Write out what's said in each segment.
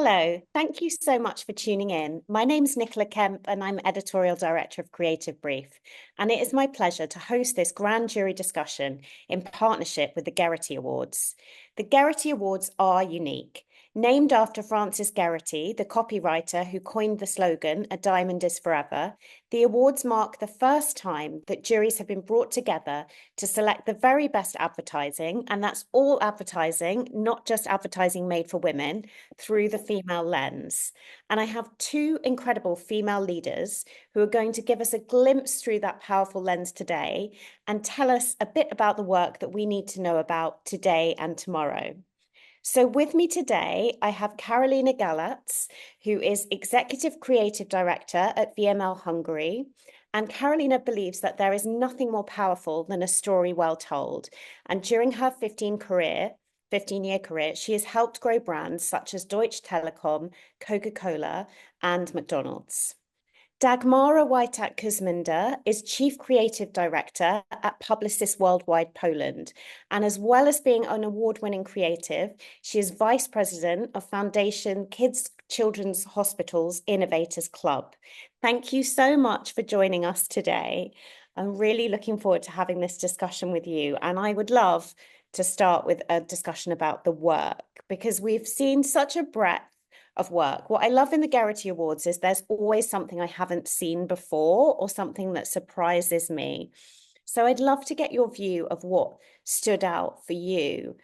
Hello, thank you so much for tuning in. My name's Nicola Kemp and I'm Editorial Director of Creativebrief. And it is my pleasure to host this grand jury discussion in partnership with the Gerety Awards. The Gerety Awards are unique. Named after Francis Gerety, the copywriter who coined the slogan, "A diamond is forever," the awards mark the first time that juries have been brought together to select the very best advertising, and that's all advertising, not just advertising made for women, through the female lens. And I have two incredible female leaders who are going to give us a glimpse through that powerful lens today and tell us a bit about the work that we need to know about today and tomorrow. So with me today, I have Carolina Galatz, who is Executive Creative Director at VML Hungary. And Carolina believes that there is nothing more powerful than a story well told. And during her 15-year career, she has helped grow brands such as Deutsche Telekom, Coca-Cola, and McDonald's. Dagmara Wojtak-Kuzminda is Chief Creative Director at Publicis Worldwide Poland. And as well as being an award-winning creative, she is Vice President of Foundation Kids Children's Hospitals Innovators Club. Thank you so much for joining us today. I'm really looking forward to having this discussion with you. And I would love to start with a discussion about the work, because we've seen such a breadth of work. What I love in the Gerety Awards is there's always something I haven't seen before or something that surprises me. So I'd love to get your view of what stood out for you.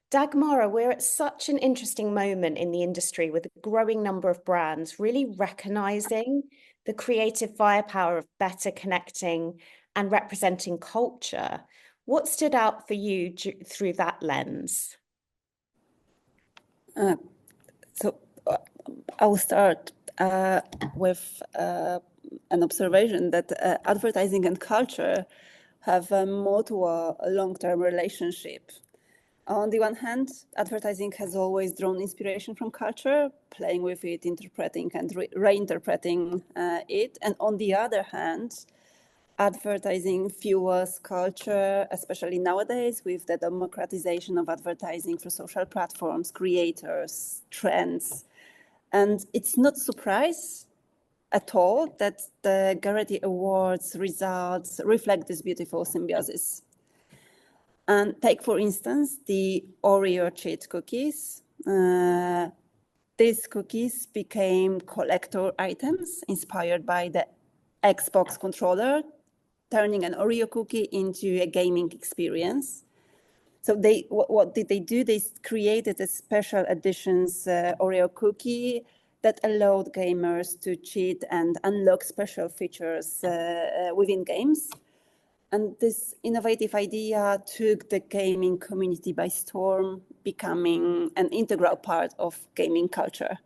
Dagmara, we're at such an interesting moment in the industry with a growing number of brands really recognizing the creative firepower of better connecting and representing culture. What stood out for you through that lens? I will start with an observation that advertising and culture have more to a long-term relationship. On the one hand, advertising has always drawn inspiration from culture, playing with it, interpreting and reinterpreting it. And on the other hand, advertising fuels culture, especially nowadays with the democratization of advertising through social platforms, creators, trends. And it's not surprise at all that the Gerety Awards results reflect this beautiful symbiosis. And take, for instance, the Oreo cheat cookies. These cookies became collector items inspired by the Xbox controller, turning an Oreo cookie into a gaming experience. So what did they do? They created a special editions Oreo cookie that allowed gamers to cheat and unlock special features within games. And this innovative idea took the gaming community by storm, becoming an integral part of gaming culture.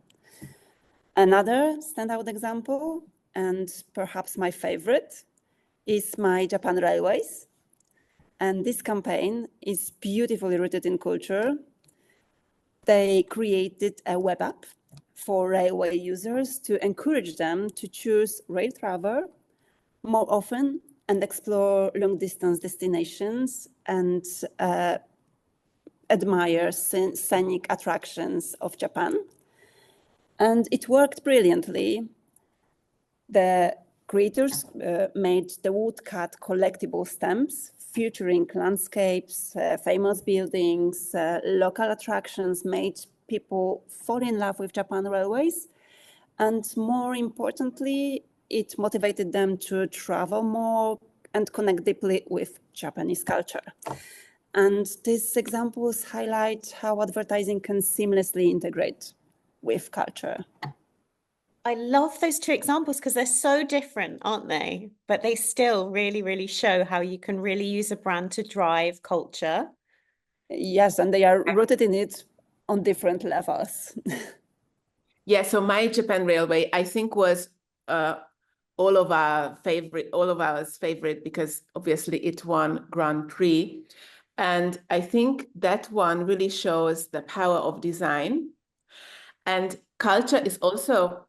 Another standout example, and perhaps my favorite, is My Japan Railways. And this campaign is beautifully rooted in culture. They created a web app for railway users to encourage them to choose rail travel more often and explore long-distance destinations and admire scenic attractions of Japan. And it worked brilliantly. The creators made the woodcut collectible stamps featuring landscapes, famous buildings, local attractions, made people fall in love with Japan Railways. And more importantly, it motivated them to travel more and connect deeply with Japanese culture. And these examples highlight how advertising can seamlessly integrate with culture. I love those two examples because they're so different, aren't they? But they still really, really show how you can really use a brand to drive culture. Yes, and they are rooted in it on different levels. Yeah, so My Japan Railway, I think, was all of ours favorite because obviously it won Grand Prix. And I think that one really shows the power of design. And culture is also,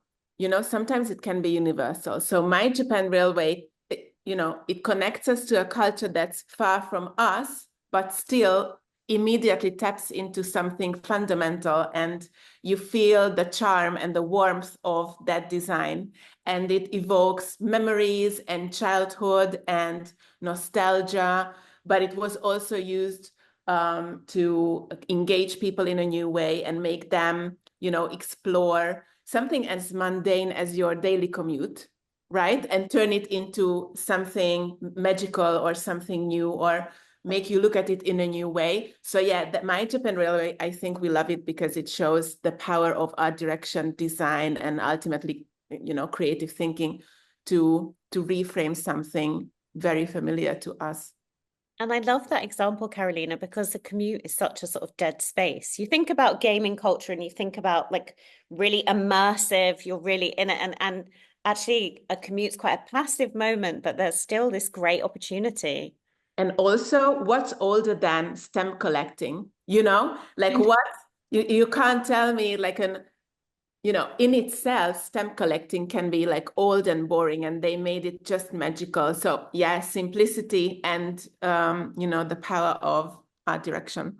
sometimes it can be universal. So My Japan Railway, it connects us to a culture that's far from us, but still immediately taps into something fundamental, and you feel the charm and the warmth of that design, and it evokes memories and childhood and nostalgia, but it was also used to engage people in a new way and make them, explore something as mundane as your daily commute, right? And turn it into something magical or something new, or make you look at it in a new way. So yeah, My Japan Railway, I think we love it because it shows the power of art direction, design, and ultimately, creative thinking to reframe something very familiar to us. And I love that example, Carolina, because the commute is such a sort of dead space. You think about gaming culture and you think about like really immersive, you're really in it. And actually a commute's quite a passive moment, but there's still this great opportunity. And also, what's older than stamp collecting? What you can't tell me like in itself, stamp collecting can be like old and boring, and they made it just magical. So yeah, simplicity and the power of art direction.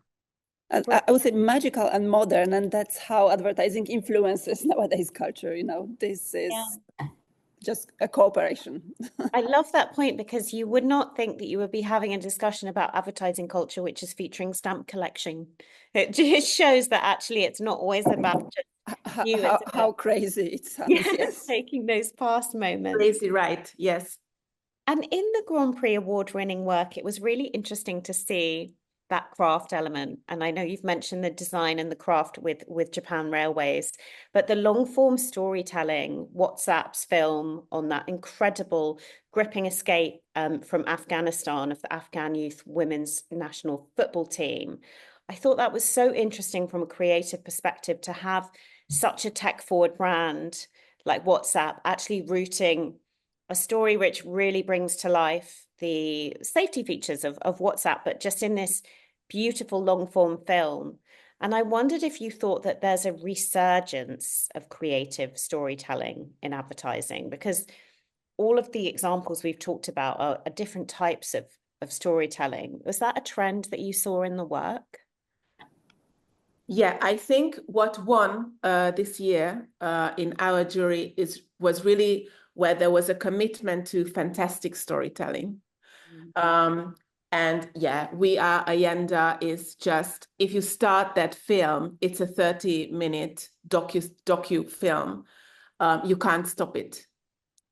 I would say magical and modern, and that's how advertising influences nowadays culture. This is just a cooperation. I love that point, because you would not think that you would be having a discussion about advertising culture, which is featuring stamp collection. It just shows that actually it's not always about just you. How crazy it sounds. Yes. Taking those past moments. Crazy, right? Yes. And in the Grand Prix award-winning work, it was really interesting to see that craft element. And I know you've mentioned the design and the craft with Japan Railways, but the long-form storytelling, WhatsApp's film on that incredible gripping escape from Afghanistan of the Afghan youth women's national football team. I thought that was so interesting from a creative perspective to have such a tech-forward brand like WhatsApp actually rooting a story which really brings to life the safety features of WhatsApp, but just in this beautiful long form film. And I wondered if you thought that there's a resurgence of creative storytelling in advertising, because all of the examples we've talked about are different types of storytelling. Was that a trend that you saw in the work? Yeah, I think what won this year in our jury was really where there was a commitment to fantastic storytelling. And yeah, We Are Allende is just, if you start that film, it's a 30-minute docu film. You can't stop it.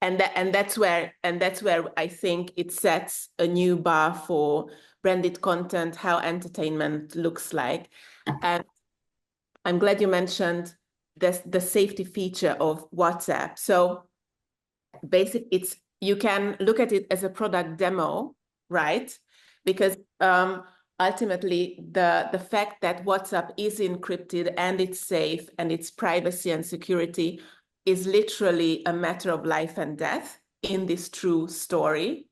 And that's where I think it sets a new bar for branded content, how entertainment looks like. And I'm glad you mentioned the safety feature of WhatsApp. So you can look at it as a product demo, right? Because ultimately the fact that WhatsApp is encrypted and it's safe and it's privacy and security is literally a matter of life and death in this true story,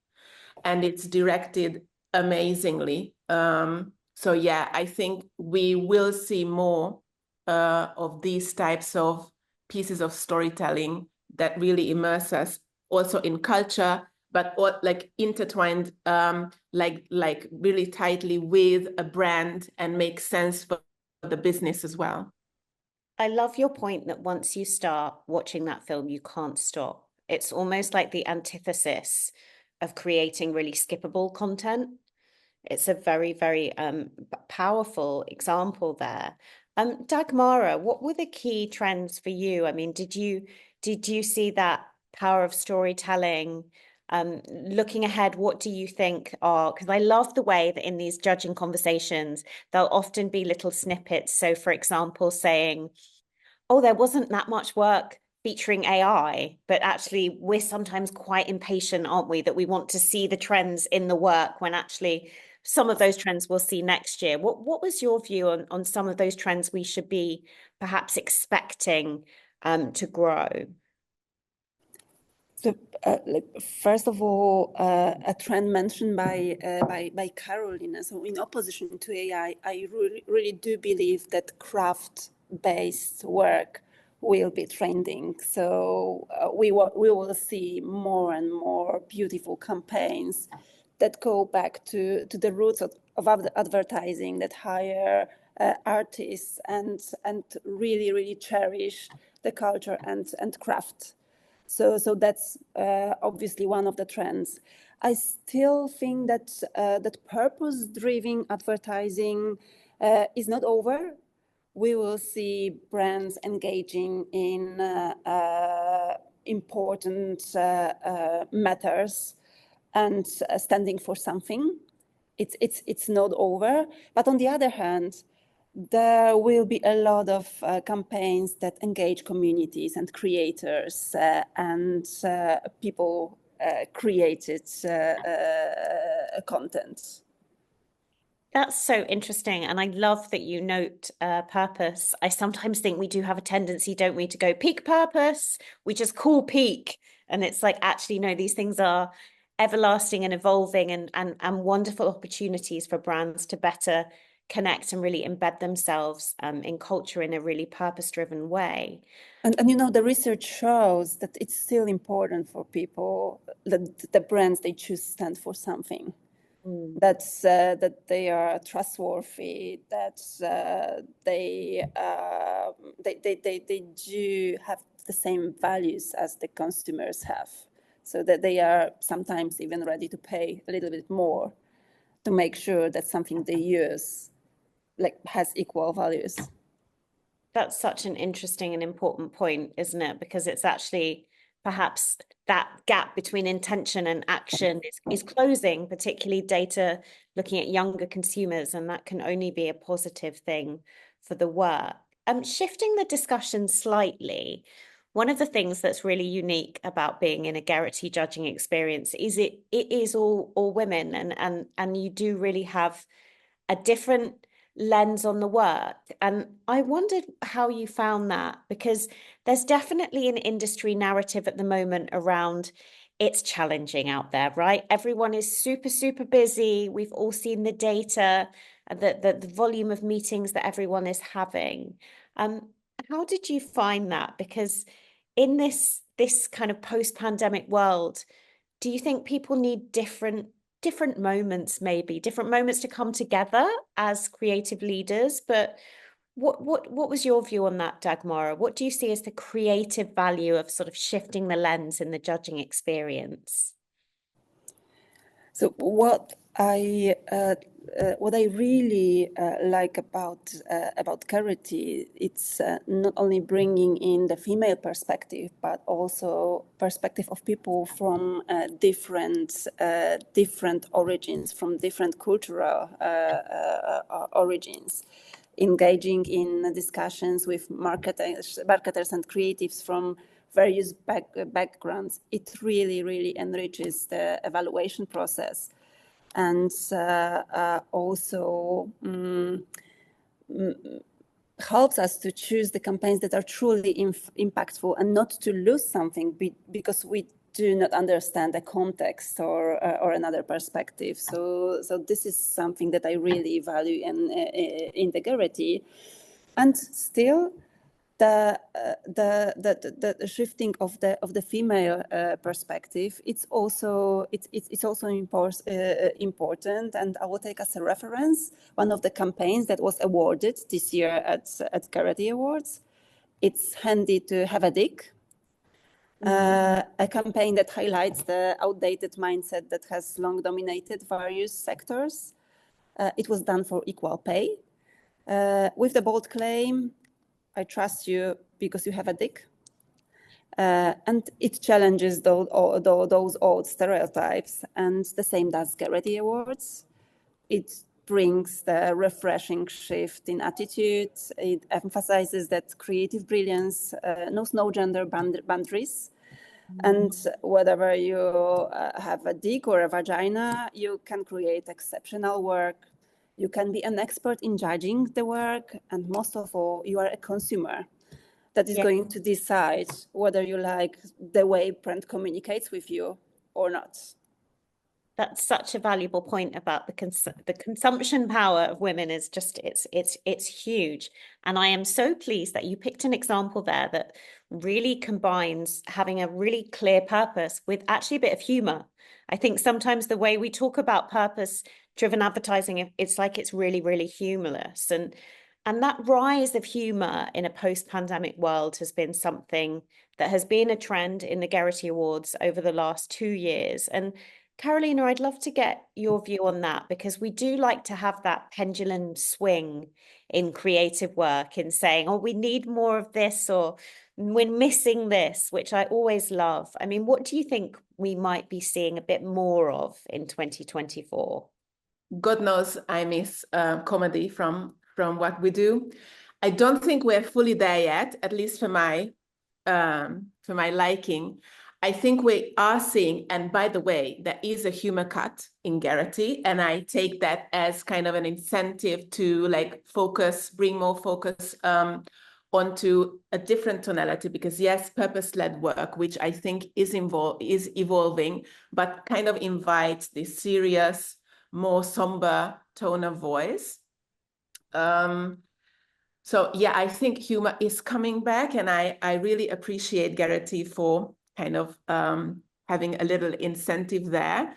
and it's directed amazingly. So yeah, I think we will see more of these types of pieces of storytelling that really immerse us also in culture, but like intertwined like really tightly with a brand and make sense for the business as well. I love your point that once you start watching that film, you can't stop. It's almost like the antithesis of creating really skippable content. It's a very, very powerful example there. Dagmara, what were the key trends for you? I mean, did you see that power of storytelling? Looking ahead, what do you think are, because I love the way that in these judging conversations, there'll often be little snippets. So for example, saying, oh, there wasn't that much work featuring AI, but actually we're sometimes quite impatient, aren't we, that we want to see the trends in the work when actually some of those trends we'll see next year. What was your view on some of those trends we should be perhaps expecting to grow? So, first of all, a trend mentioned by Carolina. So, in opposition to AI, I really do believe that craft-based work will be trending. So, we will see more and more beautiful campaigns that go back to the roots of advertising, that hire artists and really cherish the culture and craft. So that's obviously one of the trends. I still think that that purpose-driven advertising is not over. We will see brands engaging in important matters and standing for something. It's not over. But on the other hand, there will be a lot of campaigns that engage communities and creators and people created content. That's so interesting. And I love that you note purpose. I sometimes think we do have a tendency, don't we, to go peak purpose. We just call peak. And it's like, actually, no, these things are everlasting and evolving and wonderful opportunities for brands to better connect and really embed themselves in culture in a really purpose-driven way. And you know, the research shows that it's still important for people that the brands they choose stand for something. That's that they are trustworthy, that they do have the same values as the consumers have, so that they are sometimes even ready to pay a little bit more to make sure that something they use like has equal values. That's such an interesting and important point, isn't it? Because it's actually perhaps that gap between intention and action is closing, particularly data looking at younger consumers, and that can only be a positive thing for the work. Shifting the discussion slightly, one of the things that's really unique about being in a Gerety judging experience is it is all women, and you do really have a different lens on the work. And I wondered how you found that, because there's definitely an industry narrative at the moment around it's challenging out there, right? Everyone is super busy. We've all seen the data, the volume of meetings that everyone is having. How did you find that? Because in this kind of post-pandemic world, do you think people need different moments, maybe different moments to come together as creative leaders? But what was your view on that, Dagmara? What do you see as the creative value of sort of shifting the lens in the judging experience? So what I really like about Gerety, it's not only bringing in the female perspective, but also perspective of people from different origins, from different cultural origins, engaging in discussions with marketers and creatives from various backgrounds. It really enriches the evaluation process, and also helps us to choose the campaigns that are truly impactful and not to lose something because we do not understand the context or another perspective. So this is something that I really value in the Gerety, and still the shifting of the female perspective, it's also important. And I will take as a reference one of the campaigns that was awarded this year at Gerety Awards. It's Handy to Have a Dick, a campaign that highlights the outdated mindset that has long dominated various sectors. It was done for equal pay, with the bold claim, I trust you because you have a dick. And it challenges those old stereotypes. And the same does Gerety Awards. It brings the refreshing shift in attitude. It emphasizes that creative brilliance knows no gender boundaries. And whether you have a dick or a vagina, you can create exceptional work. You can be an expert in judging the work, and most of all, you are a consumer that is going to decide whether you like the way brand communicates with you or not. That's such a valuable point about the consumption power of women is just it's huge. And I am so pleased that you picked an example there that really combines having a really clear purpose with actually a bit of humor. I think sometimes the way we talk about purpose-driven advertising, it's like it's really, really humorless. And that rise of humor in a post-pandemic world has been something that has been a trend in the Gerety Awards over the last 2 years. And Carolina, I'd love to get your view on that, because we do like to have that pendulum swing in creative work in saying, oh, we need more of this, or we're missing this, which I always love. I mean, what do you think we might be seeing a bit more of in 2024? God knows I miss comedy from what we do. I don't think we're fully there yet, at least for my liking. I think we are seeing, and by the way, there is a humor cut in Gerety, and I take that as kind of an incentive to like bring more focus onto a different tonality, because yes, purpose-led work, which I think is evolving, but kind of invites this serious, more somber tone of voice. So yeah, I think humor is coming back, and I really appreciate Gerety for kind of having a little incentive there.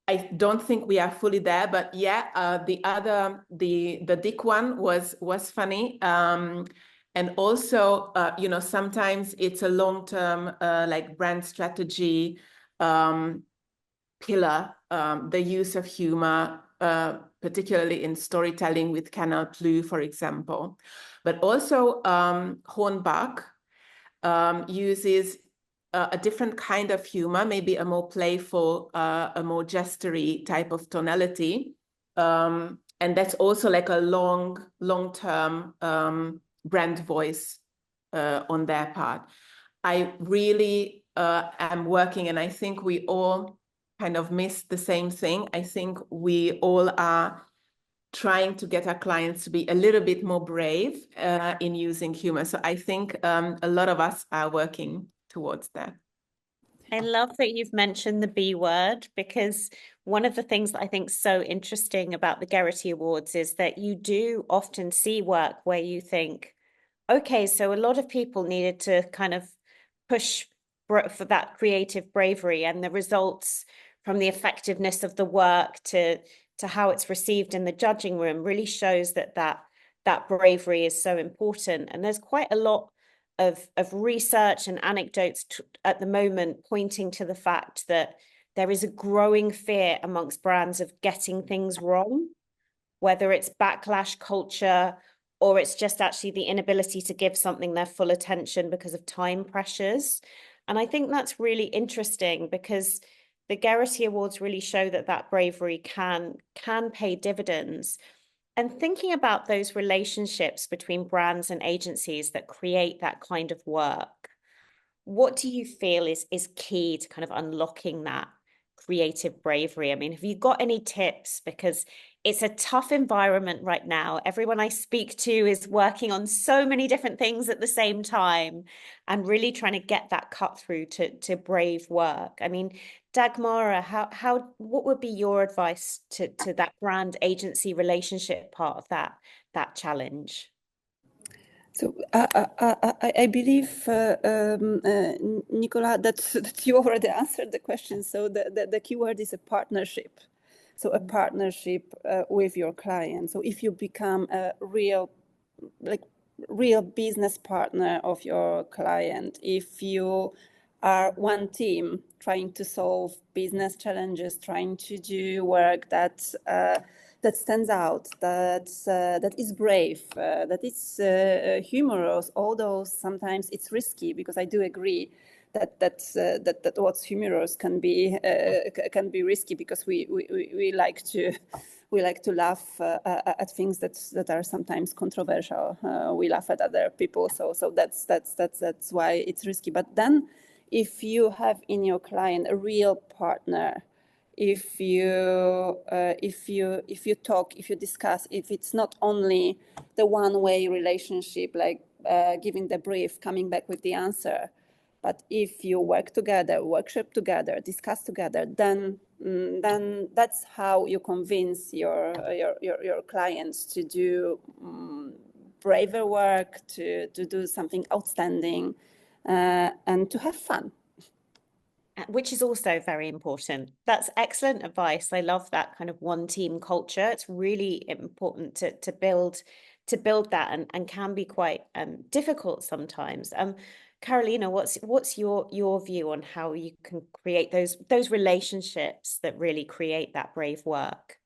I don't think we are fully there, but yeah, the dick one was funny. And also, sometimes it's a long-term like brand strategy pillar, the use of humor, particularly in storytelling with Canal Plus, for example. But also Hornbach uses a different kind of humor, maybe a more playful, a more gestury type of tonality. And that's also like a long-term brand voice on their part. I really am working, and I think we all kind of miss the same thing. I think we all are trying to get our clients to be a little bit more brave in using humor. So I think a lot of us are working towards that. I love that you've mentioned the B word, because one of the things that I think is so interesting about the Gerety Awards is that you do often see work where you think, okay, so a lot of people needed to kind of push for that creative bravery, and the results from the effectiveness of the work to how it's received in the judging room really shows that bravery is so important. And there's quite a lot of research and anecdotes at the moment pointing to the fact that there is a growing fear amongst brands of getting things wrong, whether it's backlash culture or it's just actually the inability to give something their full attention because of time pressures. And I think that's really interesting, because the Gerety Awards really show that bravery can pay dividends. And thinking about those relationships between brands and agencies that create that kind of work, what do you feel is key to kind of unlocking that creative bravery? I mean, have you got any tips? Because it's a tough environment right now. Everyone I speak to is working on so many different things at the same time and really trying to get that cut through to brave work. I mean, Dagmara, what would be your advice to that brand agency relationship part of that challenge? So I believe, Nicola, that you already answered the question. So the keyword is a partnership. So a partnership with your client. So if you become a real business partner of your client, if you are one team trying to solve business challenges, trying to do work that stands out, that is brave, that is humorous, although sometimes it's risky, because I do agree that what's humorous can be risky, because we like to laugh at things that are sometimes controversial. We laugh at other people, so that's why it's risky. But then, if you have in your client a real partner, if you talk, if you discuss, if it's not only the one-way relationship, like giving the brief, coming back with the answer, but if you work together, workshop together, discuss together, then that's how you convince your clients to do braver work, to do something outstanding, and to have fun. Which is also very important. That's excellent advice. I love that kind of one team culture. It's really important to build that, and can be quite difficult sometimes. Carolina, what's your view on how you can create those relationships that really create that brave work?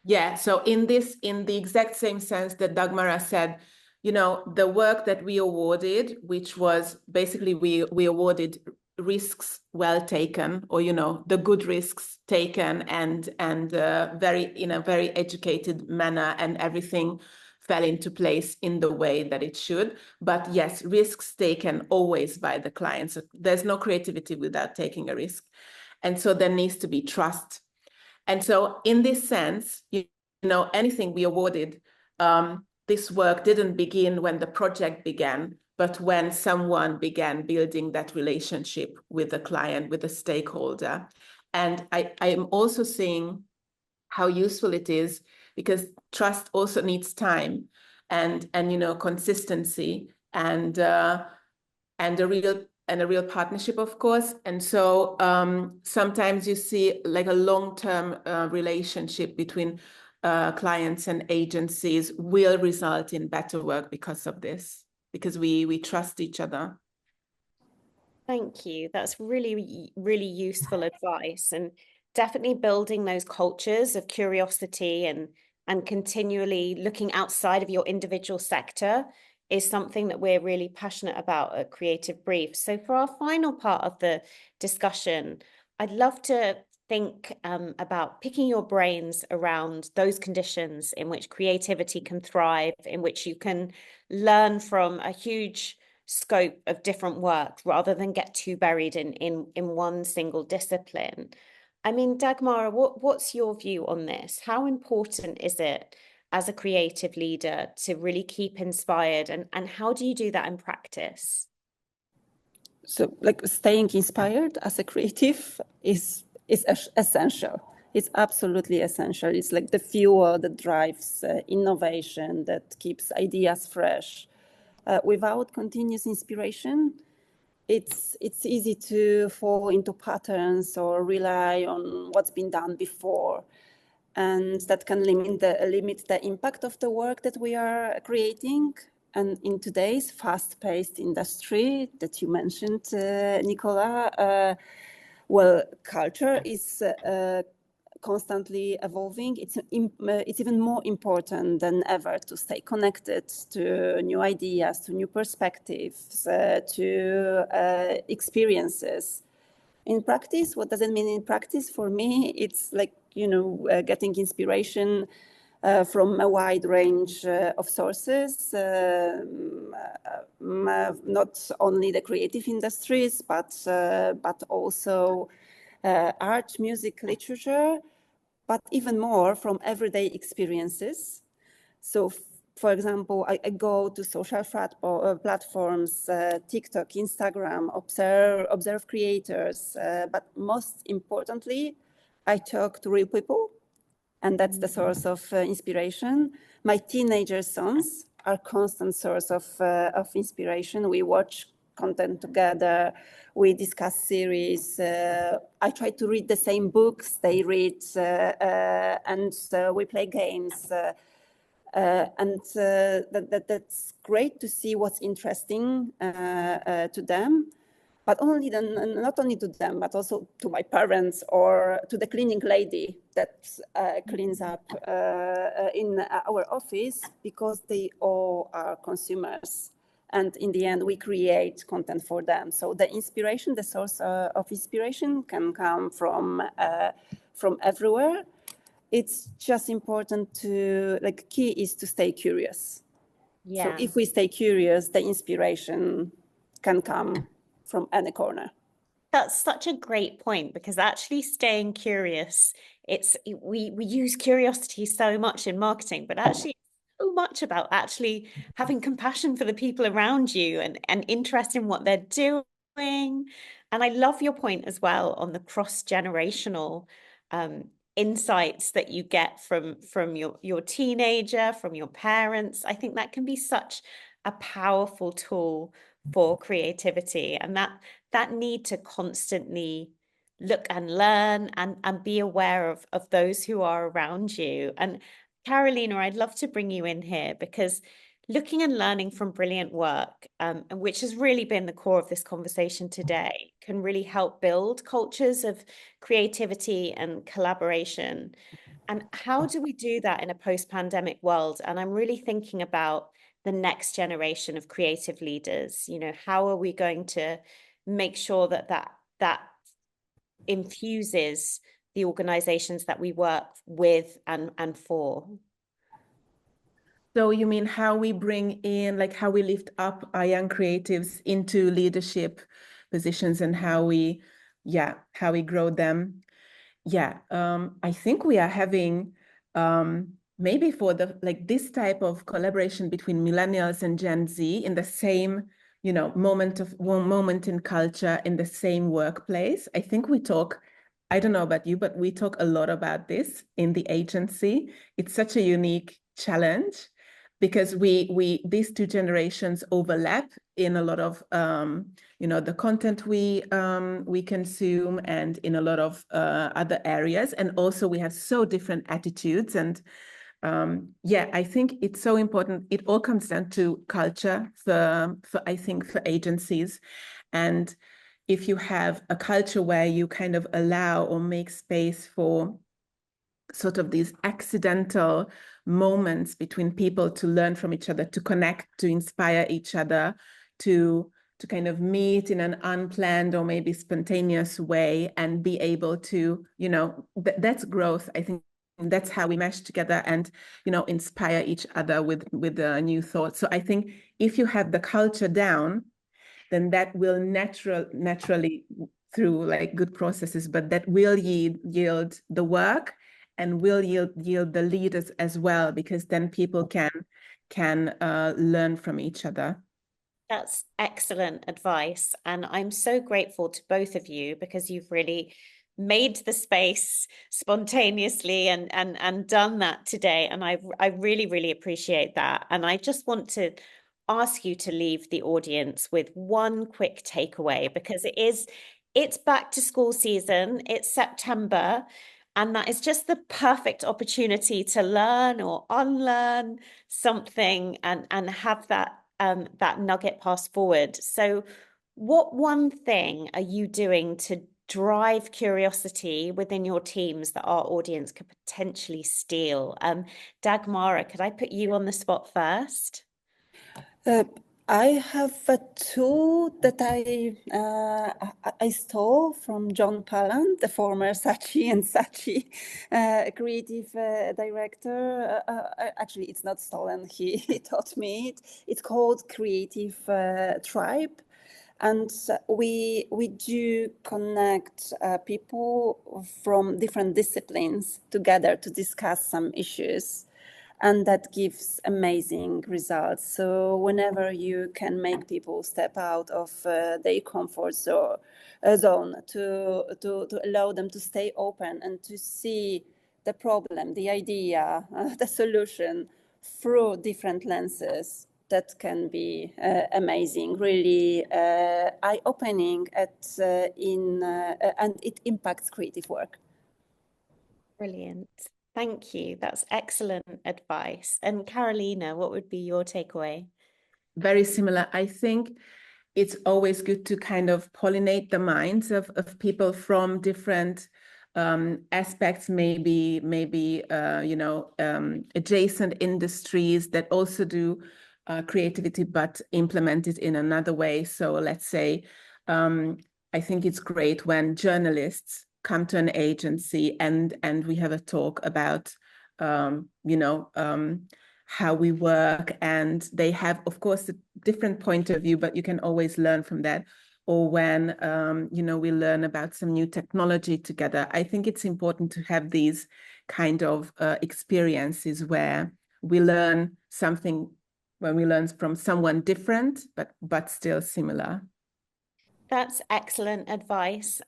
Yeah, so in the exact same sense that Dagmara said, the work that we awarded, which was basically we awarded risks well taken, or the good risks taken, and in a very educated manner, and everything fell into place in the way that it should. But yes, risks taken always by the client. So there's no creativity without taking a risk. And so there needs to be trust. And so in this sense, anything we awarded, this work didn't begin when the project began, but when someone began building that relationship with the client, with the stakeholder. And I am also seeing how useful it is, because trust also needs time and consistency and a real partnership, of course. And so sometimes you see like a long-term relationship between clients and agencies will result in better work because of this, because we trust each other. Thank you. That's really, really useful advice, and definitely building those cultures of curiosity and continually looking outside of your individual sector is something that we're really passionate about at Creativebrief. So for our final part of the discussion, I'd love to think about picking your brains around those conditions in which creativity can thrive, in which you can learn from a huge scope of different work rather than get too buried in one single discipline. I mean, Dagmara, what's your view on this? How important is it as a creative leader to really keep inspired, and how do you do that in practice? So like staying inspired as a creative is essential. It's absolutely essential. It's like the fuel that drives innovation, that keeps ideas fresh. Without continuous inspiration, it's easy to fall into patterns or rely on what's been done before. And that can limit the impact of the work that we are creating. And in today's fast-paced industry that you mentioned, Nicola, culture is constantly evolving. It's even more important than ever to stay connected to new ideas, to new perspectives, to experiences. In practice, what does it mean in practice? For me, it's like, getting inspiration from a wide range of sources, not only the creative industries, but also art, music, literature, but even more from everyday experiences. So, for example, I go to social platforms, TikTok, Instagram, observe creators, but most importantly, I talk to real people, and that's the source of inspiration. My teenager sons are constant source of inspiration. We watch content together, we discuss series. I try to read the same books they read, and we play games. That's great to see what's interesting to them, but not only to them, but also to my parents or to the cleaning lady that cleans up in our office, because they all are consumers. And in the end, we create content for them. So the inspiration, the source of inspiration can come from everywhere. It's just important key is to stay curious. Yeah. So if we stay curious, the inspiration can come from any corner. That's such a great point, because actually staying curious, we use curiosity so much in marketing, but actually so much about actually having compassion for the people around you and interest in what they're doing. And I love your point as well on the cross-generational insights that you get from your teenager, from your parents. I think that can be such a powerful tool for creativity, and that need to constantly look and learn and be aware of those who are around you. And Carolina, I'd love to bring you in here because looking and learning from brilliant work, and which has really been the core of this conversation today, can really help build cultures of creativity and collaboration. And how do we do that in a post-pandemic world? And I'm really thinking about the next generation of creative leaders. You know, how are we going to make sure that infuses the organizations that we work with and for? So you mean how we bring in, like how we lift up our young creatives into leadership positions and how we grow them? Yeah, I think we are having maybe for the like this type of collaboration between millennials and Gen Z in the same, moment in culture in the same workplace. I think we talk, I don't know about you, but we talk a lot about this in the agency. It's such a unique challenge because we these two generations overlap in a lot of the content we consume and in a lot of other areas, and also we have so different attitudes. And I think it's so important. It all comes down to culture for I think for agencies. And if you have a culture where you kind of allow or make space for sort of these accidental moments between people to learn from each other, to connect, to inspire each other, to kind of meet in an unplanned or maybe spontaneous way and be able to, that's growth. I think that's how we mesh together and, inspire each other with new thoughts. So I think if you have the culture down, then that will naturally through like good processes, but that will yield the work and will yield the leaders as well, because then people can learn from each other. That's excellent advice. And I'm so grateful to both of you because you've really made the space spontaneously and done that today. And I really, really appreciate that. And I just want to ask you to leave the audience with one quick takeaway because it's back to school season, it's September, and that is just the perfect opportunity to learn or unlearn something and have that nugget pass forward. So what one thing are you doing to drive curiosity within your teams that our audience could potentially steal? Dagmara, could I put you on the spot first? I have a tool that I stole from John Palland, the former Saatchi and Saatchi creative director. Actually, it's not stolen. He taught me it. It's called Creative Tribe. And we do connect people from different disciplines together to discuss some issues. And that gives amazing results. So whenever you can make people step out of their comfort zone to allow them to stay open and to see the problem, the idea, the solution through different lenses, that can be amazing, really eye-opening and it impacts creative work. Brilliant. Thank you. That's excellent advice. And Carolina, what would be your takeaway? Very similar. I think it's always good to kind of pollinate the minds of people from different aspects, maybe adjacent industries that also do creativity, but implement it in another way. So let's say, I think it's great when journalists come to an agency and we have a talk about, how we work, and they have, of course, a different point of view, but you can always learn from that. Or when, we learn about some new technology together. I think it's important to have these kind of experiences where we learn something, when we learn from someone different, but still similar. That's excellent advice.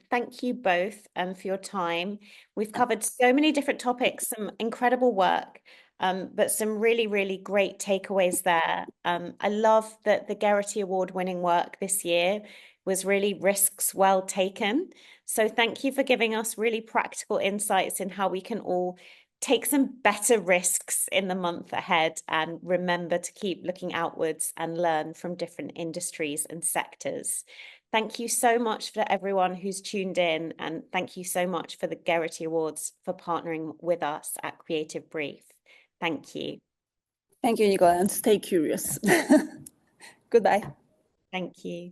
Thank you both for your time. We've covered so many different topics, some incredible work, but some really, really great takeaways there. I love that the Gerety Award winning work this year was really risks well taken. So thank you for giving us really practical insights in how we can all take some better risks in the month ahead and remember to keep looking outwards and learn from different industries and sectors. Thank you so much for everyone who's tuned in, and thank you so much for the Gerety Awards for partnering with us at Creativebrief. Thank you. Thank you, Nicola, and stay curious. Goodbye. Thank you.